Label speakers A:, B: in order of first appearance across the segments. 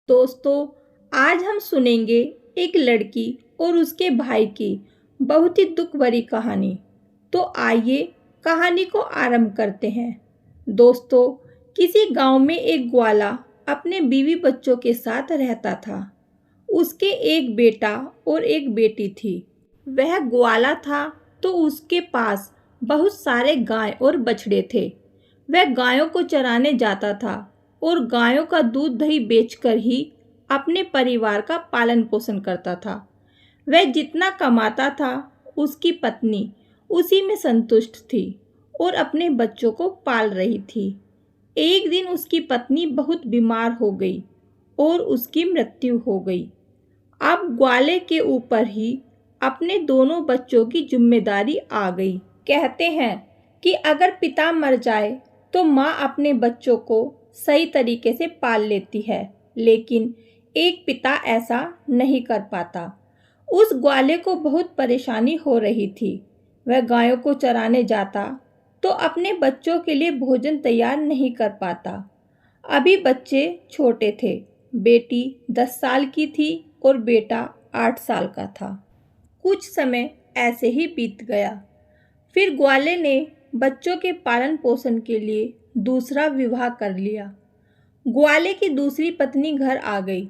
A: दोस्तों, आज हम सुनेंगे एक लड़की और उसके भाई की बहुत ही दुख भरी कहानी। तो आइए कहानी को आरंभ करते हैं। दोस्तों, किसी गांव में एक ग्वाला अपने बीवी बच्चों के साथ रहता था। उसके एक बेटा और एक बेटी थी। वह ग्वाला था तो उसके पास बहुत सारे गाय और बछड़े थे। वह गायों को चराने जाता था और गायों का दूध दही बेचकर ही अपने परिवार का पालन पोषण करता था। वह जितना कमाता था उसकी पत्नी उसी में संतुष्ट थी और अपने बच्चों को पाल रही थी। एक दिन उसकी पत्नी बहुत बीमार हो गई और उसकी मृत्यु हो गई। अब ग्वाले के ऊपर ही अपने दोनों बच्चों की जिम्मेदारी आ गई। कहते हैं कि अगर पिता मर जाए तो माँ अपने बच्चों को सही तरीके से पाल लेती है, लेकिन एक पिता ऐसा नहीं कर पाता। उस ग्वाले को बहुत परेशानी हो रही थी। वह गायों को चराने जाता तो अपने बच्चों के लिए भोजन तैयार नहीं कर पाता। अभी बच्चे छोटे थे। बेटी 10 साल की थी और बेटा 8 साल का था। कुछ समय ऐसे ही बीत गया। फिर ग्वाले ने बच्चों के पालन पोषण के लिए दूसरा विवाह कर लिया। ग्वाले की दूसरी पत्नी घर आ गई।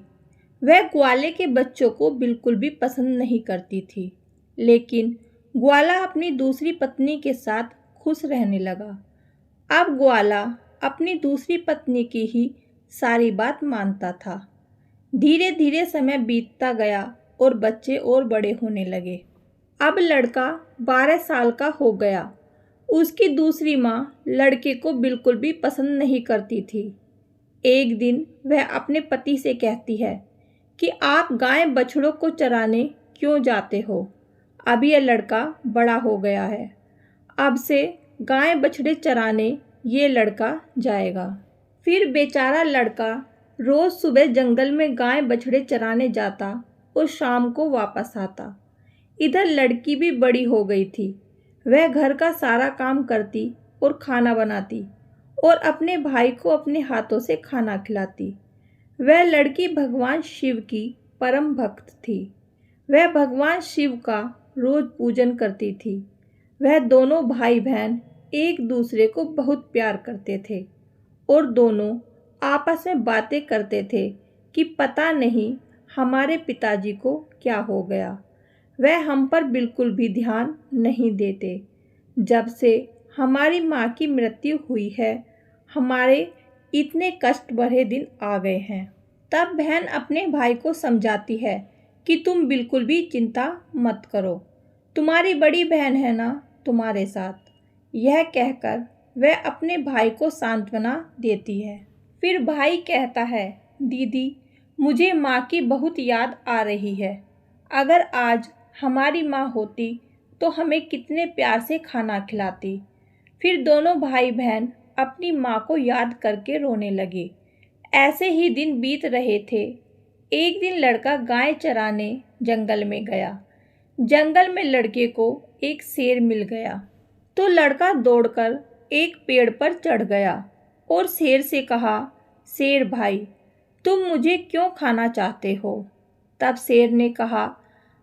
A: वह ग्वाले के बच्चों को बिल्कुल भी पसंद नहीं करती थी, लेकिन ग्वाला अपनी दूसरी पत्नी के साथ खुश रहने लगा। अब ग्वाला अपनी दूसरी पत्नी की ही सारी बात मानता था। धीरे धीरे समय बीतता गया और बच्चे और बड़े होने लगे। अब लड़का 12 साल का हो गया। उसकी दूसरी माँ लड़के को बिल्कुल भी पसंद नहीं करती थी। एक दिन वह अपने पति से कहती है कि आप गाय बछड़ों को चराने क्यों जाते हो? अब यह लड़का बड़ा हो गया है। अब से गाय बछड़े चराने ये लड़का जाएगा। फिर बेचारा लड़का रोज सुबह जंगल में गाय बछड़े चराने जाता और शाम को वापस आता। इधर लड़की भी बड़ी हो गई थी। वह घर का सारा काम करती और खाना बनाती और अपने भाई को अपने हाथों से खाना खिलाती। वह लड़की भगवान शिव की परम भक्त थी। वह भगवान शिव का रोज पूजन करती थी। वह दोनों भाई बहन एक दूसरे को बहुत प्यार करते थे और दोनों आपस में बातें करते थे कि पता नहीं हमारे पिताजी को क्या हो गया। वह हम पर बिल्कुल भी ध्यान नहीं देते। जब से हमारी माँ की मृत्यु हुई है, हमारे इतने कष्ट भरे दिन आ गए हैं। तब बहन अपने भाई को समझाती है कि तुम बिल्कुल भी चिंता मत करो, तुम्हारी बड़ी बहन है ना तुम्हारे साथ। यह कहकर वह अपने भाई को सांत्वना देती है। फिर भाई कहता है, दीदी मुझे माँ की बहुत याद आ रही है। अगर आज हमारी माँ होती तो हमें कितने प्यार से खाना खिलाती। फिर दोनों भाई बहन अपनी माँ को याद करके रोने लगे। ऐसे ही दिन बीत रहे थे। एक दिन लड़का गाय चराने जंगल में गया। जंगल में लड़के को एक शेर मिल गया तो लड़का दौड़कर एक पेड़ पर चढ़ गया और शेर से कहा, शेर भाई तुम मुझे क्यों खाना चाहते हो? तब शेर ने कहा,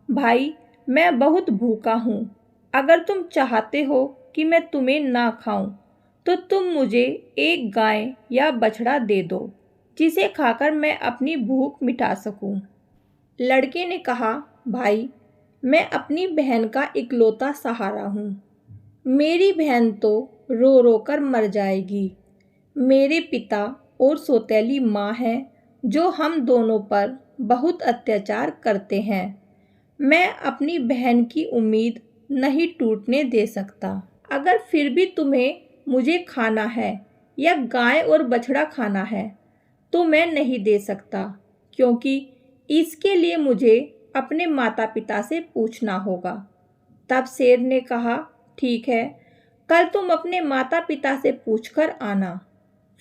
A: भाई मैं बहुत भूखा हूँ। अगर तुम चाहते हो कि मैं तुम्हें ना खाऊं तो तुम मुझे एक गाय या बछड़ा दे दो जिसे खाकर मैं अपनी भूख मिटा सकूं। लड़के ने कहा, भाई मैं अपनी बहन का इकलौता सहारा हूँ। मेरी बहन तो रो रो कर मर जाएगी। मेरे पिता और सौतेली माँ है जो हम दोनों पर बहुत अत्याचार करते हैं। मैं अपनी बहन की उम्मीद नहीं टूटने दे सकता। अगर फिर भी तुम्हें मुझे खाना है या गाय और बछड़ा खाना है तो मैं नहीं दे सकता, क्योंकि इसके लिए मुझे अपने माता पिता से पूछना होगा। तब शेर ने कहा, ठीक है, कल तुम अपने माता पिता से पूछकर आना।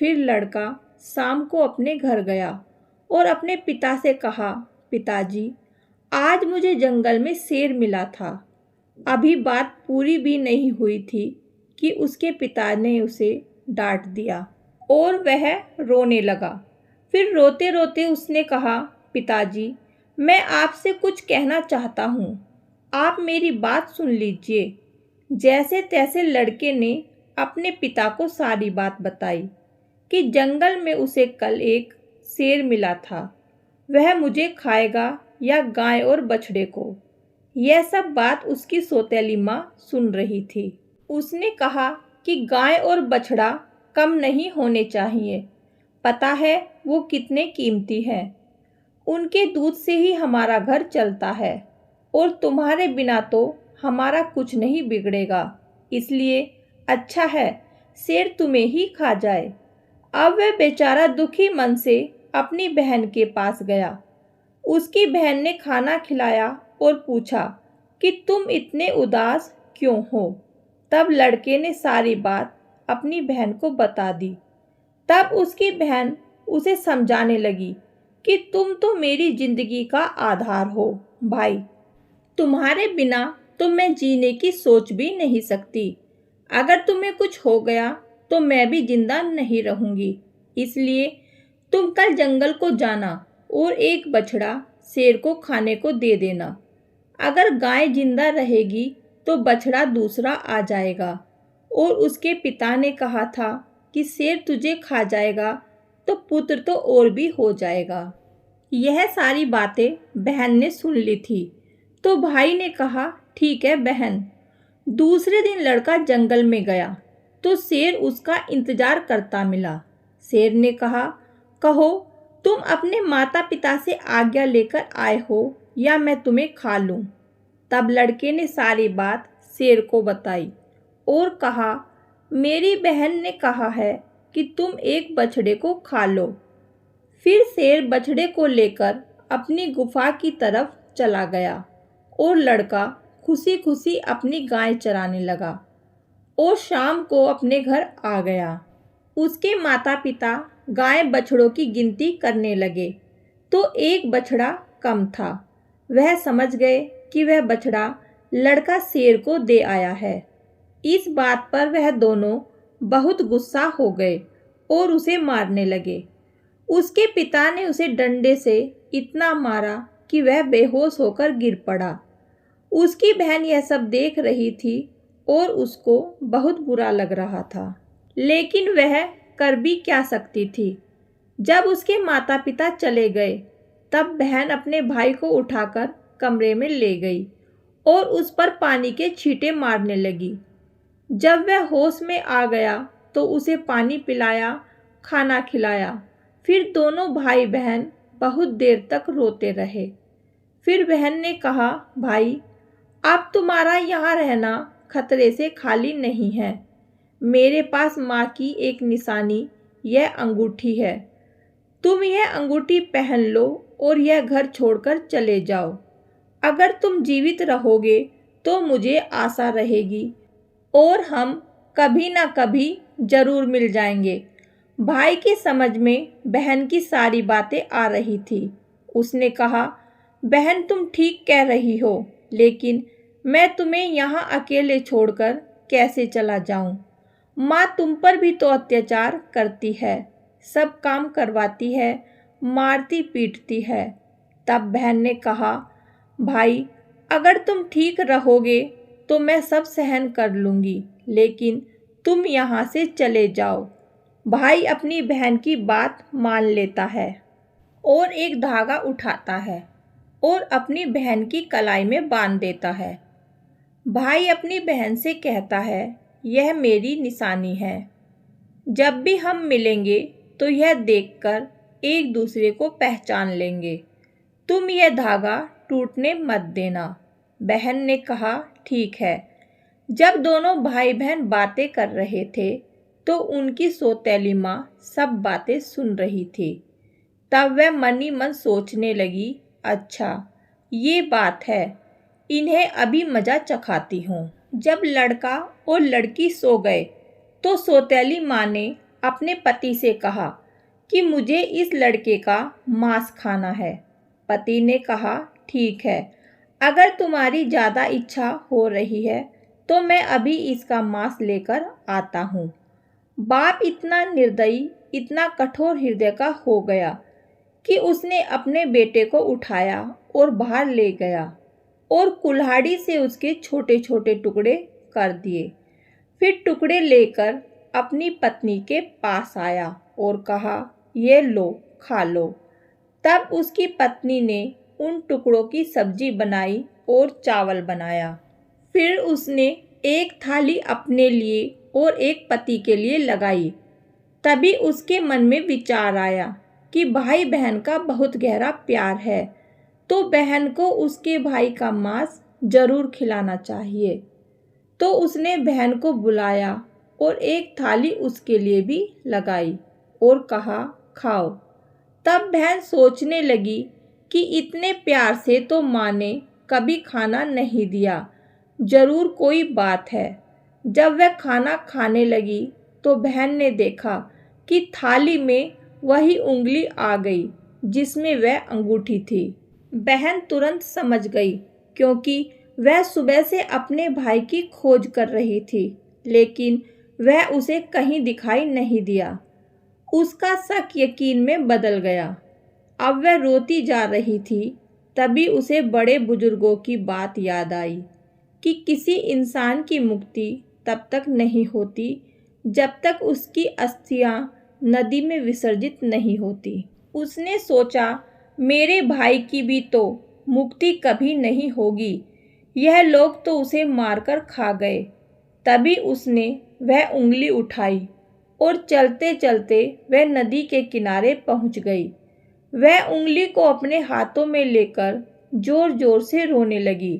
A: फिर लड़का शाम को अपने घर गया और अपने पिता से कहा, पिताजी आज मुझे जंगल में शेर मिला था। अभी बात पूरी भी नहीं हुई थी कि उसके पिता ने उसे डांट दिया और वह रोने लगा। फिर रोते रोते उसने कहा, पिताजी, मैं आपसे कुछ कहना चाहता हूँ, आप मेरी बात सुन लीजिए। जैसे तैसे लड़के ने अपने पिता को सारी बात बताई कि जंगल में उसे कल एक शेर मिला था, वह मुझे खाएगा या गाय और बछड़े को। यह सब बात उसकी सौतेली माँ सुन रही थी। उसने कहा कि गाय और बछड़ा कम नहीं होने चाहिए, पता है वो कितने कीमती हैं। उनके दूध से ही हमारा घर चलता है और तुम्हारे बिना तो हमारा कुछ नहीं बिगड़ेगा, इसलिए अच्छा है शेर तुम्हें ही खा जाए। अब वह बेचारा दुखी मन से अपनी बहन के पास गया। उसकी बहन ने खाना खिलाया और पूछा कि तुम इतने उदास क्यों हो। तब लड़के ने सारी बात अपनी बहन को बता दी। तब उसकी बहन उसे समझाने लगी कि तुम तो मेरी जिंदगी का आधार हो भाई, तुम्हारे बिना तो मैं जीने की सोच भी नहीं सकती। अगर तुम्हें कुछ हो गया तो मैं भी जिंदा नहीं रहूंगी, इसलिए तुम कल जंगल को जाना और एक बछड़ा शेर को खाने को दे देना। अगर गाय जिंदा रहेगी तो बछड़ा दूसरा आ जाएगा। और उसके पिता ने कहा था कि शेर तुझे खा जाएगा तो पुत्र तो और भी हो जाएगा। यह सारी बातें बहन ने सुन ली थी, तो भाई ने कहा, ठीक है बहन। दूसरे दिन लड़का जंगल में गया तो शेर उसका इंतजार करता मिला। शेर ने कहा, कहो तुम अपने माता पिता से आज्ञा लेकर आए हो या मैं तुम्हें खा लूं। तब लड़के ने सारी बात शेर को बताई और कहा, मेरी बहन ने कहा है कि तुम एक बछड़े को खा लो। फिर शेर बछड़े को लेकर अपनी गुफा की तरफ चला गया और लड़का खुशी खुशी अपनी गाय चराने लगा और शाम को अपने घर आ गया। उसके माता पिता गाय बछड़ों की गिनती करने लगे तो एक बछड़ा कम था। वह समझ गए कि वह बछड़ा लड़का शेर को दे आया है। इस बात पर वह दोनों बहुत गुस्सा हो गए और उसे मारने लगे। उसके पिता ने उसे डंडे से इतना मारा कि वह बेहोश होकर गिर पड़ा। उसकी बहन यह सब देख रही थी और उसको बहुत बुरा लग रहा था, लेकिन वह कर भी क्या सकती थी। जब उसके माता पिता चले गए तब बहन अपने भाई को उठाकर कमरे में ले गई और उस पर पानी के छींटे मारने लगी। जब वह होश में आ गया तो उसे पानी पिलाया, खाना खिलाया। फिर दोनों भाई बहन बहुत देर तक रोते रहे। फिर बहन ने कहा, भाई अब तुम्हारा यहाँ रहना खतरे से खाली नहीं है। मेरे पास माँ की एक निशानी, यह अंगूठी है। तुम यह अंगूठी पहन लो और यह घर छोड़कर चले जाओ। अगर तुम जीवित रहोगे तो मुझे आशा रहेगी और हम कभी ना कभी जरूर मिल जाएंगे। भाई की समझ में बहन की सारी बातें आ रही थी। उसने कहा, बहन तुम ठीक कह रही हो, लेकिन मैं तुम्हें यहाँ अकेले छोड़कर कैसे चला जाऊँ। माँ तुम पर भी तो अत्याचार करती है, सब काम करवाती है, मारती पीटती है। तब बहन ने कहा, भाई अगर तुम ठीक रहोगे तो मैं सब सहन कर लूँगी, लेकिन तुम यहाँ से चले जाओ। भाई अपनी बहन की बात मान लेता है और एक धागा उठाता है और अपनी बहन की कलाई में बांध देता है। भाई अपनी बहन से कहता है, यह मेरी निशानी है। जब भी हम मिलेंगे तो यह देखकर एक दूसरे को पहचान लेंगे। तुम यह धागा टूटने मत देना। बहन ने कहा, ठीक है। जब दोनों भाई बहन बातें कर रहे थे तो उनकी सौतेली माँ सब बातें सुन रही थी। तब वह मन ही मन सोचने लगी, अच्छा ये बात है, इन्हें अभी मजा चखाती हूँ। जब लड़का और लड़की सो गए तो सौतेली माँ ने अपने पति से कहा कि मुझे इस लड़के का मांस खाना है। पति ने कहा, ठीक है, अगर तुम्हारी ज़्यादा इच्छा हो रही है तो मैं अभी इसका मांस लेकर आता हूँ। बाप इतना निर्दयी इतना कठोर हृदय का हो गया कि उसने अपने बेटे को उठाया और बाहर ले गया और कुल्हाड़ी से उसके छोटे छोटे टुकड़े कर दिए। फिर टुकड़े लेकर अपनी पत्नी के पास आया और कहा, ये लो, खा लो। तब उसकी पत्नी ने उन टुकड़ों की सब्जी बनाई और चावल बनाया। फिर उसने एक थाली अपने लिए और एक पति के लिए लगाई। तभी उसके मन में विचार आया कि भाई बहन का बहुत गहरा प्यार है, तो बहन को उसके भाई का मांस जरूर खिलाना चाहिए। तो उसने बहन को बुलाया और एक थाली उसके लिए भी लगाई और कहा, खाओ। तब बहन सोचने लगी कि इतने प्यार से तो माँ ने कभी खाना नहीं दिया, जरूर कोई बात है। जब वह खाना खाने लगी तो बहन ने देखा कि थाली में वही उंगली आ गई जिसमें वह अंगूठी थी। बहन तुरंत समझ गई, क्योंकि वह सुबह से अपने भाई की खोज कर रही थी, लेकिन वह उसे कहीं दिखाई नहीं दिया। उसका शक यकीन में बदल गया। अब वह रोती जा रही थी। तभी उसे बड़े बुजुर्गों की बात याद आई कि किसी इंसान की मुक्ति तब तक नहीं होती जब तक उसकी अस्थियां नदी में विसर्जित नहीं होती। उसने सोचा, मेरे भाई की भी तो मुक्ति कभी नहीं होगी, यह लोग तो उसे मारकर खा गए। तभी उसने वह उंगली उठाई और चलते चलते वह नदी के किनारे पहुंच गई। वह उंगली को अपने हाथों में लेकर जोर जोर से रोने लगी।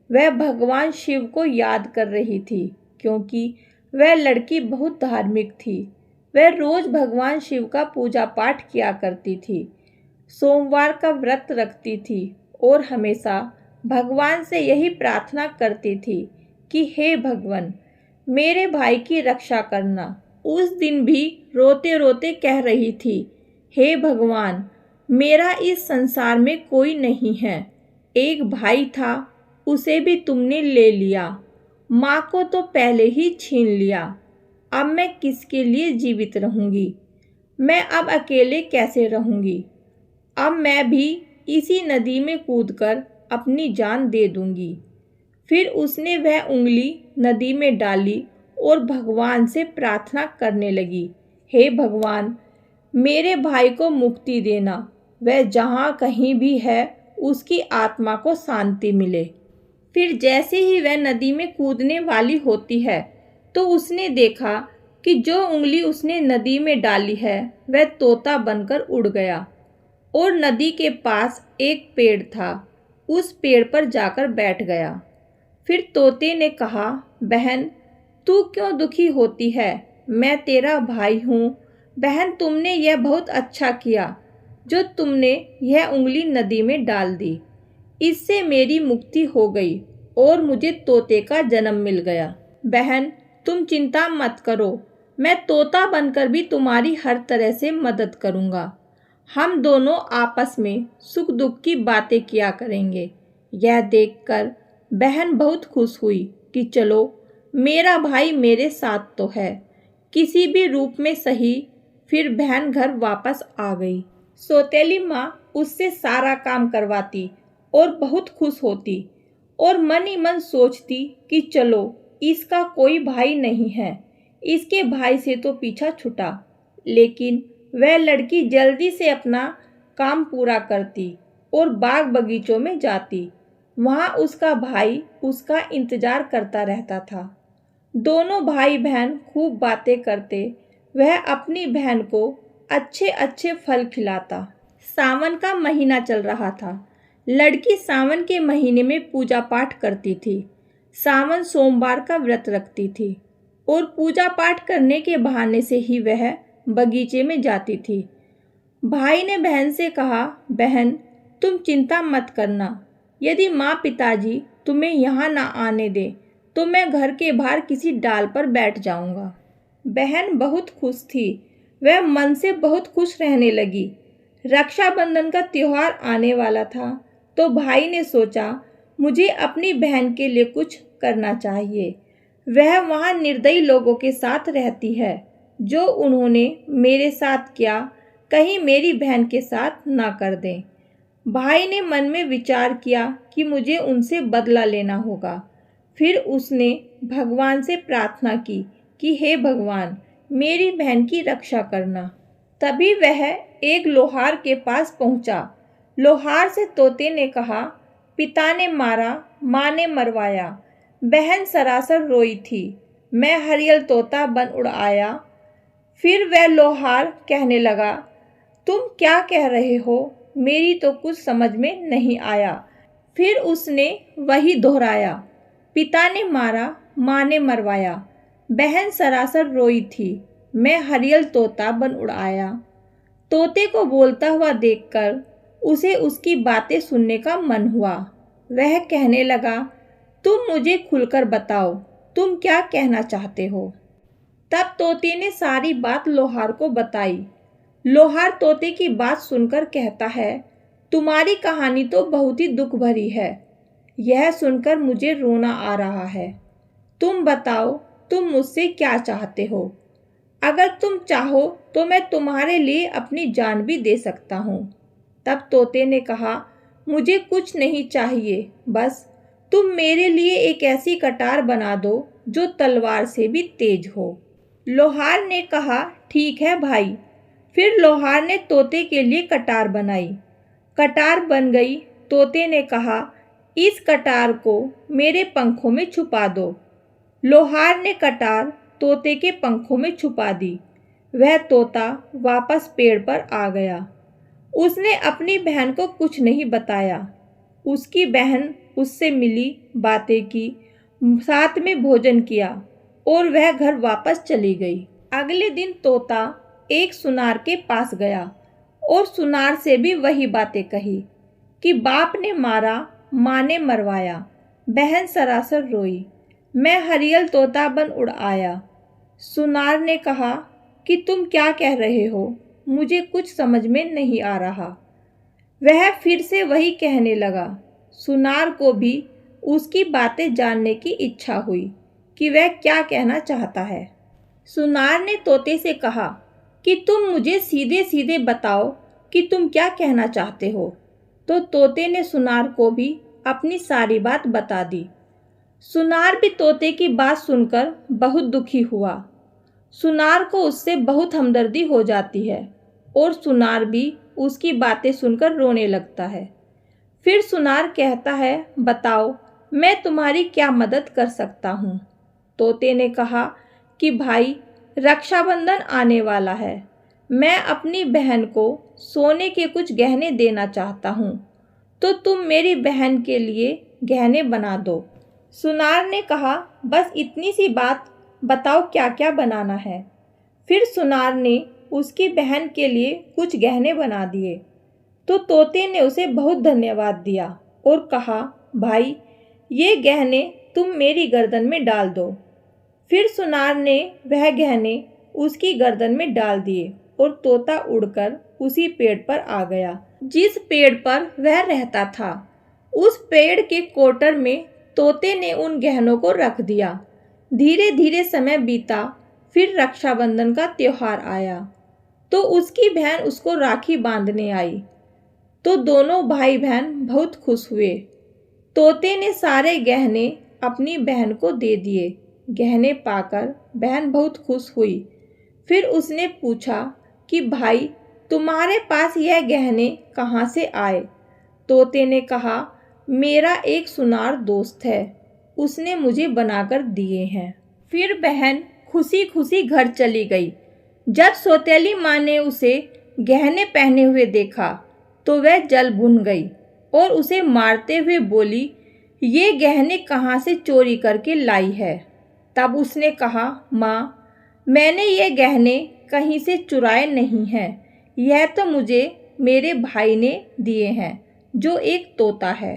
A: वह भगवान शिव को याद कर रही थी, क्योंकि वह लड़की बहुत धार्मिक थी। वह रोज भगवान शिव का पूजा पाठ किया करती थी, सोमवार का व्रत रखती थी और हमेशा भगवान से यही प्रार्थना करती थी कि हे भगवान, मेरे भाई की रक्षा करना। उस दिन भी रोते रोते कह रही थी, हे भगवान, मेरा इस संसार में कोई नहीं है। एक भाई था, उसे भी तुमने ले लिया। माँ को तो पहले ही छीन लिया। अब मैं किसके लिए जीवित रहूंगी? मैं अब अकेले कैसे रहूंगी? अब मैं भी इसी नदी में कूदकर अपनी जान दे दूंगी। फिर उसने वह उंगली नदी में डाली और भगवान से प्रार्थना करने लगी, हे भगवान, मेरे भाई को मुक्ति देना। वह जहाँ कहीं भी है, उसकी आत्मा को शांति मिले। फिर जैसे ही वह नदी में कूदने वाली होती है, तो उसने देखा कि जो उंगली उसने नदी में डाली है वह तोता बनकर उड़ गया और नदी के पास एक पेड़ था, उस पेड़ पर जाकर बैठ गया। फिर तोते ने कहा, बहन, तू क्यों दुखी होती है? मैं तेरा भाई हूँ। बहन, तुमने यह बहुत अच्छा किया जो तुमने यह उंगली नदी में डाल दी। इससे मेरी मुक्ति हो गई और मुझे तोते का जन्म मिल गया। बहन, तुम चिंता मत करो, मैं तोता बनकर भी तुम्हारी हर तरह से मदद करूँगा। हम दोनों आपस में सुख दुख की बातें किया करेंगे। यह देखकर बहन बहुत खुश हुई कि चलो, मेरा भाई मेरे साथ तो है, किसी भी रूप में सही। फिर बहन घर वापस आ गई। सौतेली माँ उससे सारा काम करवाती और बहुत खुश होती और मन ही मन सोचती कि चलो, इसका कोई भाई नहीं है, इसके भाई से तो पीछा छुटा। लेकिन वह लड़की जल्दी से अपना काम पूरा करती और बाग बगीचों में जाती। वहाँ उसका भाई उसका इंतजार करता रहता था। दोनों भाई बहन खूब बातें करते। वह अपनी बहन को अच्छे अच्छे फल खिलाता। सावन का महीना चल रहा था। लड़की सावन के महीने में पूजा पाठ करती थी। सावन सोमवार का व्रत रखती थी और पूजा पाठ करने के बहाने से ही वह बगीचे में जाती थी। भाई ने बहन से कहा, बहन, तुम चिंता मत करना। यदि माँ पिताजी तुम्हें यहाँ ना आने दे तो मैं घर के बाहर किसी डाल पर बैठ जाऊँगा। बहन बहुत खुश थी। वह मन से बहुत खुश रहने लगी। रक्षाबंधन का त्योहार आने वाला था, तो भाई ने सोचा, मुझे अपनी बहन के लिए कुछ करना चाहिए। वह वहाँ निर्दयी लोगों के साथ रहती है जो उन्होंने मेरे साथ किया कहीं मेरी बहन के साथ ना कर दें। भाई ने मन में विचार किया कि मुझे उनसे बदला लेना होगा। फिर उसने भगवान से प्रार्थना की कि हे भगवान, मेरी बहन की रक्षा करना। तभी वह एक लोहार के पास पहुंचा। लोहार से तोते ने कहा, पिता ने मारा, माँ ने मरवाया, बहन सरासर रोई थी, मैं हरियल तोता बन उड़ आया। फिर वह लोहार कहने लगा, तुम क्या कह रहे हो, मेरी तो कुछ समझ में नहीं आया। फिर उसने वही दोहराया, पिता ने मारा, माँ ने मरवाया, बहन सरासर रोई थी, मैं हरियल तोता बन उड़ आया। तोते को बोलता हुआ देखकर उसे उसकी बातें सुनने का मन हुआ। वह कहने लगा, तुम मुझे खुलकर बताओ, तुम क्या कहना चाहते हो। तब तोते ने सारी बात लोहार को बताई। लोहार तोते की बात सुनकर कहता है, तुम्हारी कहानी तो बहुत ही दुख भरी है। यह सुनकर मुझे रोना आ रहा है। तुम बताओ, तुम मुझसे क्या चाहते हो। अगर तुम चाहो तो मैं तुम्हारे लिए अपनी जान भी दे सकता हूँ। तब तोते ने कहा, मुझे कुछ नहीं चाहिए, बस तुम मेरे लिए एक ऐसी कटार बना दो जो तलवार से भी तेज हो। लोहार ने कहा, ठीक है भाई। फिर लोहार ने तोते के लिए कटार बनाई। कटार बन गई। तोते ने कहा, इस कटार को मेरे पंखों में छुपा दो। लोहार ने कटार तोते के पंखों में छुपा दी। वह तोता वापस पेड़ पर आ गया। उसने अपनी बहन को कुछ नहीं बताया। उसकी बहन उससे मिली, बातें की, साथ में भोजन किया और वह घर वापस चली गई। अगले दिन तोता एक सुनार के पास गया और सुनार से भी वही बातें कही कि बाप ने मारा, माँ ने मरवाया, बहन सरासर रोई, मैं हरियल तोता बन उड़ आया। सुनार ने कहा कि तुम क्या कह रहे हो, मुझे कुछ समझ में नहीं आ रहा। वह फिर से वही कहने लगा। सुनार को भी उसकी बातें जानने की इच्छा हुई कि वह क्या कहना चाहता है। सुनार ने तोते से कहा कि तुम मुझे सीधे सीधे बताओ कि तुम क्या कहना चाहते हो। तो तोते ने सुनार को भी अपनी सारी बात बता दी। सुनार भी तोते की बात सुनकर बहुत दुखी हुआ। सुनार को उससे बहुत हमदर्दी हो जाती है और सुनार भी उसकी बातें सुनकर रोने लगता है। फिर सुनार कहता है, बताओ मैं तुम्हारी क्या मदद कर सकता हूँ। तोते ने कहा कि भाई, रक्षाबंधन आने वाला है, मैं अपनी बहन को सोने के कुछ गहने देना चाहता हूँ, तो तुम मेरी बहन के लिए गहने बना दो। सुनार ने कहा, बस इतनी सी बात, बताओ क्या क्या बनाना है। फिर सुनार ने उसकी बहन के लिए कुछ गहने बना दिए। तो तोते ने उसे बहुत धन्यवाद दिया और कहा, भाई ये गहने तुम मेरी गर्दन में डाल दो। फिर सुनार ने वह गहने उसकी गर्दन में डाल दिए और तोता उड़कर उसी पेड़ पर आ गया जिस पेड़ पर वह रहता था। उस पेड़ के कोटर में तोते ने उन गहनों को रख दिया। धीरे धीरे समय बीता। फिर रक्षाबंधन का त्योहार आया तो उसकी बहन उसको राखी बांधने आई। तो दोनों भाई बहन बहुत खुश हुए। तोते ने सारे गहने अपनी बहन को दे दिए। गहने पाकर बहन बहुत खुश हुई। फिर उसने पूछा कि भाई, तुम्हारे पास यह गहने कहाँ से आए। तोते ने कहा, मेरा एक सुनार दोस्त है, उसने मुझे बनाकर दिए हैं। फिर बहन खुशी खुशी घर चली गई। जब सौतेली माँ ने उसे गहने पहने हुए देखा तो वह जल भुन गई और उसे मारते हुए बोली, ये गहने कहाँ से चोरी करके लाई है। तब उसने कहा, माँ, मैंने ये गहने कहीं से चुराए नहीं हैं, यह तो मुझे मेरे भाई ने दिए हैं जो एक तोता है।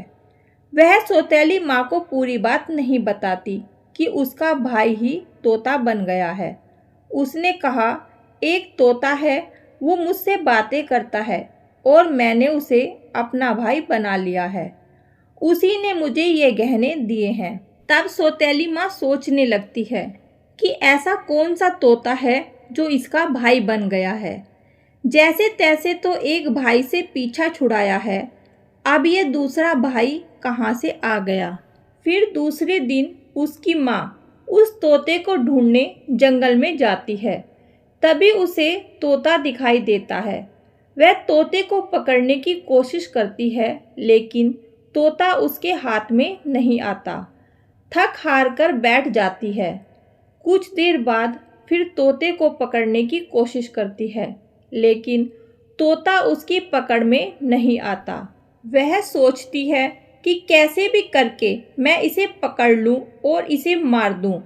A: वह सौतेली माँ को पूरी बात नहीं बताती कि उसका भाई ही तोता बन गया है। उसने कहा, एक तोता है, वो मुझसे बातें करता है और मैंने उसे अपना भाई बना लिया है, उसी ने मुझे ये गहने दिए हैं। तब सौतेली माँ सोचने लगती है कि ऐसा कौन सा तोता है जो इसका भाई बन गया है। जैसे तैसे तो एक भाई से पीछा छुड़ाया है, अब ये दूसरा भाई कहाँ से आ गया। फिर दूसरे दिन उसकी माँ उस तोते को ढूंढने जंगल में जाती है। तभी उसे तोता दिखाई देता है। वह तोते को पकड़ने की कोशिश करती है, लेकिन तोता उसके हाथ में नहीं आता। थक हार कर बैठ जाती है। कुछ देर बाद फिर तोते को पकड़ने की कोशिश करती है, लेकिन तोता उसकी पकड़ में नहीं आता। वह सोचती है कि कैसे भी करके मैं इसे पकड़ लूं और इसे मार दूं।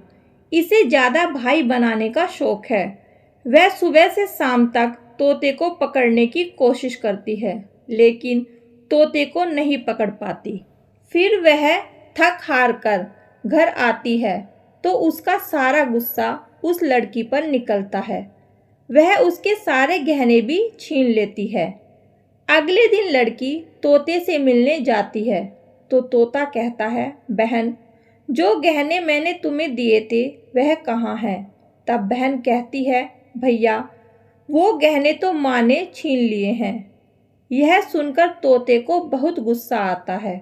A: इसे ज़्यादा भाई बनाने का शौक है। वह सुबह से शाम तक तोते को पकड़ने की कोशिश करती है, लेकिन तोते को नहीं पकड़ पाती। फिर वह थक हार कर घर आती है तो उसका सारा गुस्सा उस लड़की पर निकलता है। वह उसके सारे गहने भी छीन लेती है। अगले दिन लड़की तोते से मिलने जाती है तो तोता कहता है, बहन, जो गहने मैंने तुम्हें दिए थे वह कहाँ हैं? तब बहन कहती है, भैया, वो गहने तो माँ ने छीन लिए हैं। यह सुनकर तोते को बहुत गुस्सा आता है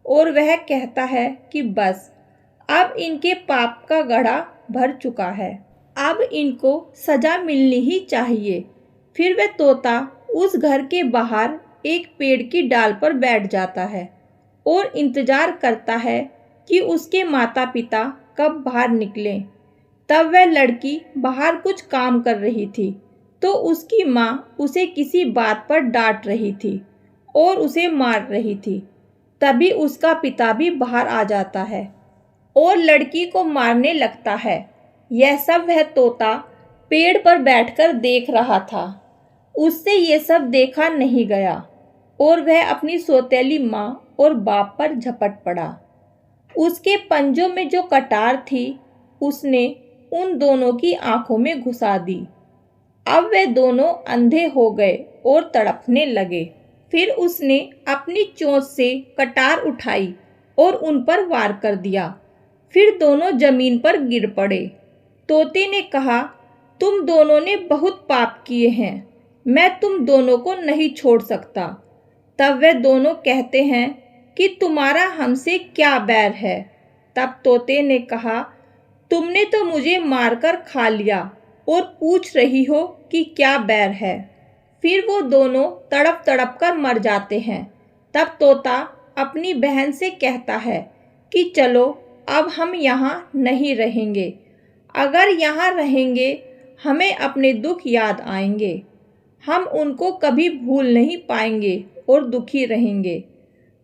A: और वह कहता है कि बस, अब इनके पाप का घड़ा भर चुका है, अब इनको सजा मिलनी ही चाहिए। फिर वह तोता उस घर के बाहर एक पेड़ की डाल पर बैठ जाता है और इंतजार करता है कि उसके माता पिता कब बाहर निकलें। तब वह लड़की बाहर कुछ काम कर रही थी तो उसकी माँ उसे किसी बात पर डांट रही थी और उसे मार रही थी। तभी उसका पिता भी बाहर आ जाता है और लड़की को मारने लगता है। यह सब वह तोता पेड़ पर बैठकर देख रहा था। उससे ये सब देखा नहीं गया और वह अपनी सौतेली माँ और बाप पर झपट पड़ा। उसके पंजों में जो कटार थी उसने उन दोनों की आंखों में घुसा दी। अब वे दोनों अंधे हो गए और तड़पने लगे। फिर उसने अपनी चोंच से कटार उठाई और उन पर वार कर दिया। फिर दोनों जमीन पर गिर पड़े। तोते ने कहा, तुम दोनों ने बहुत पाप किए हैं, मैं तुम दोनों को नहीं छोड़ सकता। तब वे दोनों कहते हैं कि तुम्हारा हमसे क्या बैर है? तब तोते ने कहा, तुमने तो मुझे मारकर खा लिया और पूछ रही हो कि क्या बैर है। फिर वो दोनों तड़प तड़प कर मर जाते हैं। तब तोता अपनी बहन से कहता है कि चलो, अब हम यहाँ नहीं रहेंगे। अगर यहाँ रहेंगे हमें अपने दुख याद आएंगे। हम उनको कभी भूल नहीं पाएंगे और दुखी रहेंगे।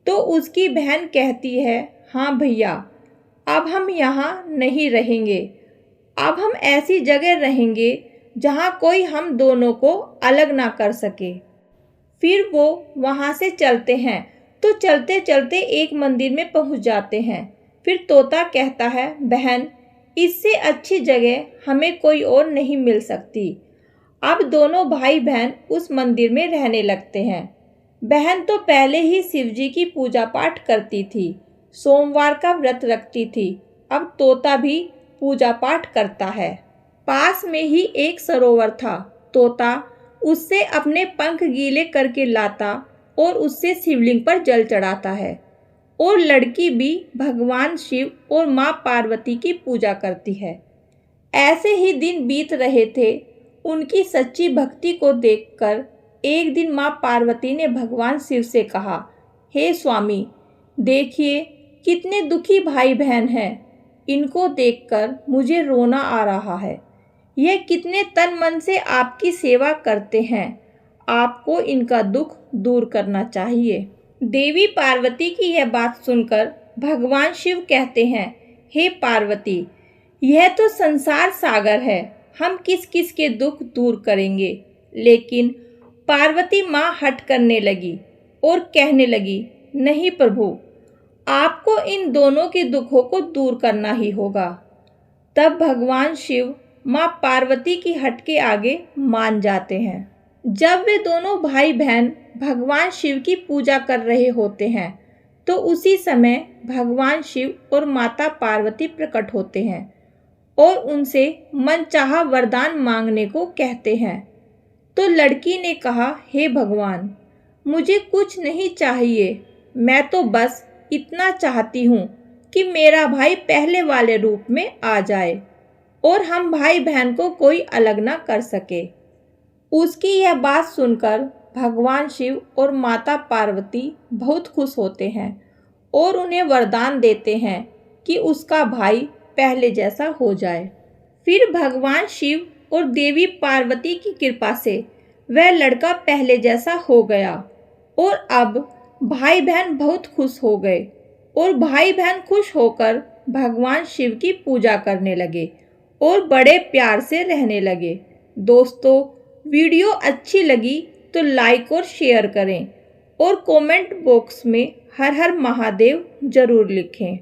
A: तो उसकी बहन कहती है, हाँ भैया, अब हम यहाँ नहीं रहेंगे। अब हम ऐसी जगह रहेंगे जहाँ कोई हम दोनों को अलग ना कर सके। फिर वो वहाँ से चलते हैं तो चलते चलते एक मंदिर में पहुँच जाते हैं। फिर तोता कहता है, बहन, इससे अच्छी जगह हमें कोई और नहीं मिल सकती। अब दोनों भाई बहन उस मंदिर में रहने लगते हैं। बहन तो पहले ही शिवजी की पूजा पाठ करती थी, सोमवार का व्रत रखती थी। अब तोता भी पूजा पाठ करता है। पास में ही एक सरोवर था। तोता उससे अपने पंख गीले करके लाता और उससे शिवलिंग पर जल चढ़ाता है और लड़की भी भगवान शिव और माँ पार्वती की पूजा करती है। ऐसे ही दिन बीत रहे थे। उनकी सच्ची भक्ति को देखकर एक दिन माँ पार्वती ने भगवान शिव से कहा, हे स्वामी, देखिए कितने दुखी भाई बहन हैं। इनको देखकर मुझे रोना आ रहा है। यह कितने तन मन से आपकी सेवा करते हैं। आपको इनका दुख दूर करना चाहिए। देवी पार्वती की यह बात सुनकर भगवान शिव कहते हैं, हे पार्वती, यह तो संसार सागर है, हम किस किस के दुख दूर करेंगे। लेकिन पार्वती माँ हट करने लगी और कहने लगी, नहीं प्रभु, आपको इन दोनों के दुखों को दूर करना ही होगा। तब भगवान शिव माँ पार्वती की हट के आगे मान जाते हैं। जब वे दोनों भाई बहन भगवान शिव की पूजा कर रहे होते हैं तो उसी समय भगवान शिव और माता पार्वती प्रकट होते हैं और उनसे मनचाहा वरदान मांगने को कहते हैं। तो लड़की ने कहा, हे भगवान, मुझे कुछ नहीं चाहिए, मैं तो बस इतना चाहती हूँ कि मेरा भाई पहले वाले रूप में आ जाए और हम भाई बहन को कोई अलग ना कर सके। उसकी यह बात सुनकर भगवान शिव और माता पार्वती बहुत खुश होते हैं और उन्हें वरदान देते हैं कि उसका भाई पहले जैसा हो जाए। फिर भगवान शिव और देवी पार्वती की कृपा से वह लड़का पहले जैसा हो गया और अब भाई बहन बहुत खुश हो गए और भाई बहन खुश होकर भगवान शिव की पूजा करने लगे और बड़े प्यार से रहने लगे। दोस्तों, वीडियो अच्छी लगी तो लाइक और शेयर करें और कमेंट बॉक्स में हर हर महादेव जरूर लिखें।